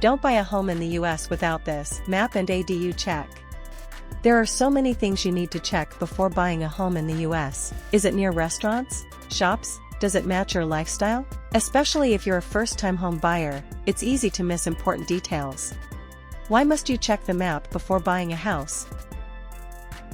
Don't buy a home in the US without this map and ADU check. There are so many things you need to check before buying a home in the US. Is it near restaurants? Shops? Does it match your lifestyle? Especially if you're a first-time home buyer, it's easy to miss important details. Why must you check the map before buying a house?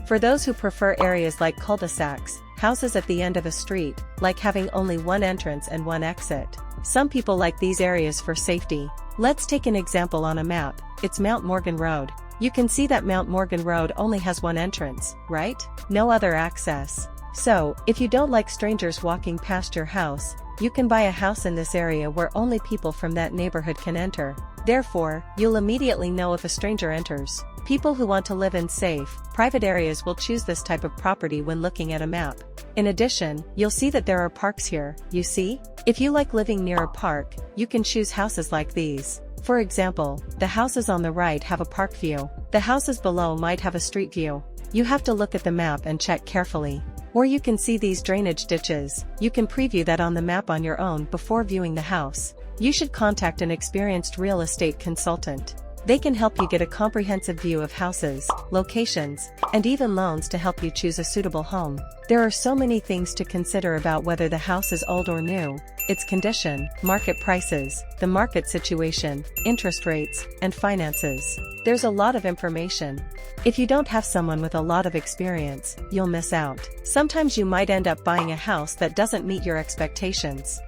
For those who prefer areas like cul-de-sacs, houses at the end of a street, like having only one entrance and one exit. Some people like these areas for safety. Let's take an example on a map. It's Mount Morgan Road. You can see that Mount Morgan Road only has one entrance, right? No other access. So, if you don't like strangers walking past your house, you can buy a house in this area where only people from that neighborhood can enter. Therefore, you'll immediately know if a stranger enters. People who want to live in safe, private areas will choose this type of property when looking at a map. In addition, you'll see that there are parks here, you see? If you like living near a park, you can choose houses like these. For example, the houses on the right have a park view. The houses below might have a street view. You have to look at the map and check carefully. Or you can see these drainage ditches. You can preview that on the map on your own before viewing the house. You should contact an experienced real estate consultant. They can help you get a comprehensive view of houses, locations, and even loans to help you choose a suitable home. There are so many things to consider about whether the house is old or new, its condition, market prices, the market situation, interest rates, and finances. There's a lot of information. If you don't have someone with a lot of experience, you'll miss out. Sometimes you might end up buying a house that doesn't meet your expectations.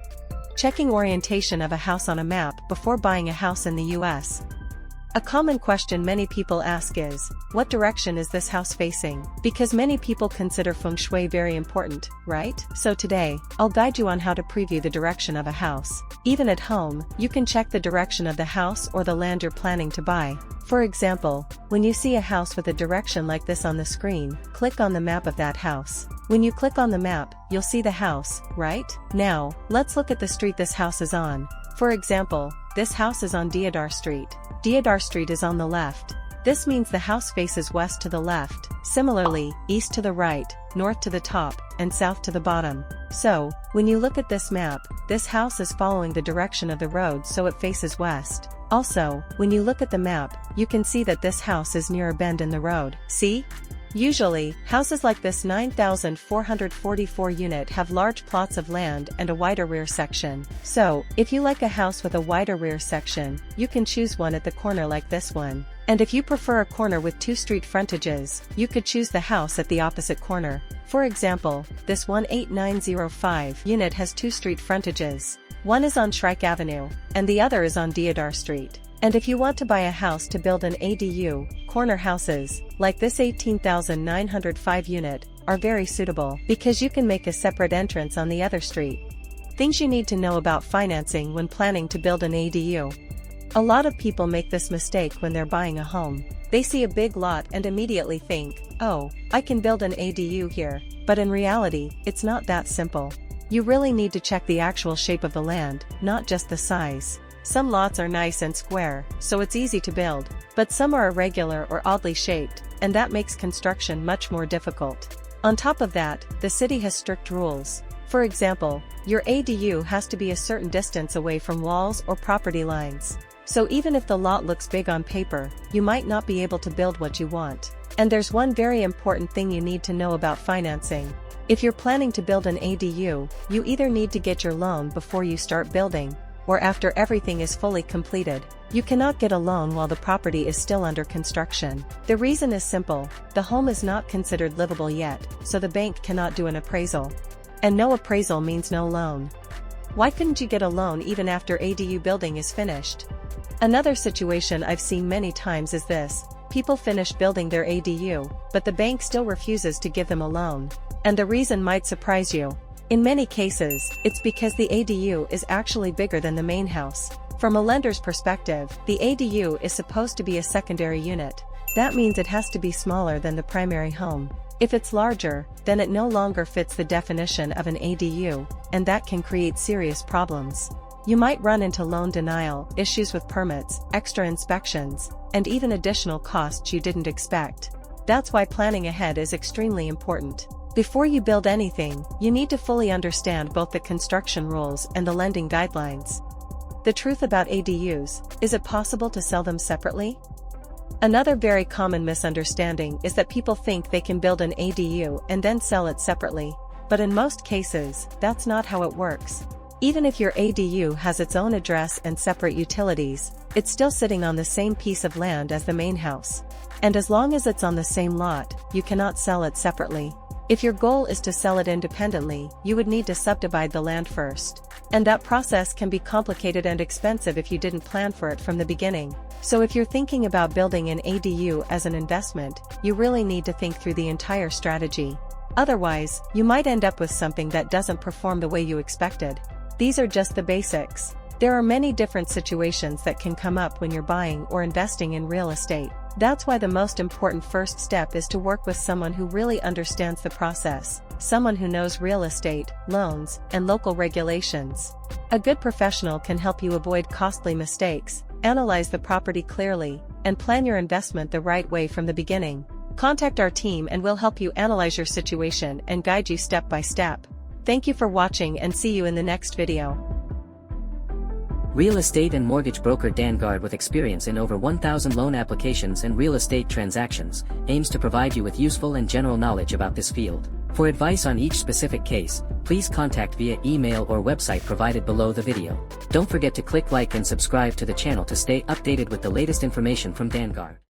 Checking orientation of a house on a map before buying a house in the US. A common question many people ask is, what direction is this house facing? Because many people consider feng shui very important, right? So today, I'll guide you on how to preview the direction of a house. Even at home, you can check the direction of the house or the land you're planning to buy. For example, when you see a house with a direction like this on the screen, click on the map of that house. When you click on the map, you'll see the house, right? Now, let's look at the street this house is on. For example, this house is on Deodar Street. Deodar Street is on the left. This means the house faces west to the left, similarly, east to the right, north to the top, and south to the bottom. So, when you look at this map, this house is following the direction of the road so it faces west. Also, when you look at the map, you can see that this house is near a bend in the road. See? Usually, houses like this 9,444 unit have large plots of land and a wider rear section. So, if you like a house with a wider rear section, you can choose one at the corner like this one. And if you prefer a corner with 2 street frontages, you could choose the house at the opposite corner. For example, this 18905 unit has 2 street frontages. One is on Shrike Avenue, and the other is on Deodar Street. And if you want to buy a house to build an ADU, corner houses, like this 18,905 unit, are very suitable because you can make a separate entrance on the other street. Things you need to know about financing when planning to build an ADU. A lot of people make this mistake when they're buying a home. They see a big lot and immediately think, oh, I can build an ADU here. But in reality, it's not that simple. You really need to check the actual shape of the land, not just the size. Some lots are nice and square, so it's easy to build, but some are irregular or oddly shaped, and that makes construction much more difficult. On top of that, the city has strict rules. For example, your ADU has to be a certain distance away from walls or property lines. So even if the lot looks big on paper, you might not be able to build what you want. And there's one very important thing you need to know about financing. If you're planning to build an ADU, you either need to get your loan before you start building, or after everything is fully completed. You cannot get a loan while the property is still under construction. The reason is simple: the home is not considered livable yet, so the bank cannot do an appraisal. And no appraisal means no loan. Why couldn't you get a loan even after ADU building is finished? Another situation I've seen many times is this: people finish building their ADU, but the bank still refuses to give them a loan. And the reason might surprise you. In many cases, it's because the ADU is actually bigger than the main house. From a lender's perspective, the ADU is supposed to be a secondary unit. That means it has to be smaller than the primary home. If it's larger, then it no longer fits the definition of an ADU, and that can create serious problems. You might run into loan denial, issues with permits, extra inspections, and even additional costs you didn't expect. That's why planning ahead is extremely important. Before you build anything, you need to fully understand both the construction rules and the lending guidelines. The truth about ADUs: is it possible to sell them separately? Another very common misunderstanding is that people think they can build an ADU and then sell it separately, but in most cases, that's not how it works. Even if your ADU has its own address and separate utilities, it's still sitting on the same piece of land as the main house. And as long as it's on the same lot, you cannot sell it separately. If your goal is to sell it independently, you would need to subdivide the land first. And that process can be complicated and expensive if you didn't plan for it from the beginning. So if you're thinking about building an ADU as an investment, you really need to think through the entire strategy. Otherwise, you might end up with something that doesn't perform the way you expected. These are just the basics. There are many different situations that can come up when you're buying or investing in real estate. That's why the most important first step is to work with someone who really understands the process, someone who knows real estate, loans, and local regulations. A good professional can help you avoid costly mistakes, analyze the property clearly, and plan your investment the right way from the beginning. Contact our team and we'll help you analyze your situation and guide you step by step. Thank you for watching and see you in the next video. Real estate and mortgage broker Danguard, with experience in over 1,000 loan applications and real estate transactions, aims to provide you with useful and general knowledge about this field. For advice on each specific case, please contact via email or website provided below the video. Don't forget to click like and subscribe to the channel to stay updated with the latest information from Danguard.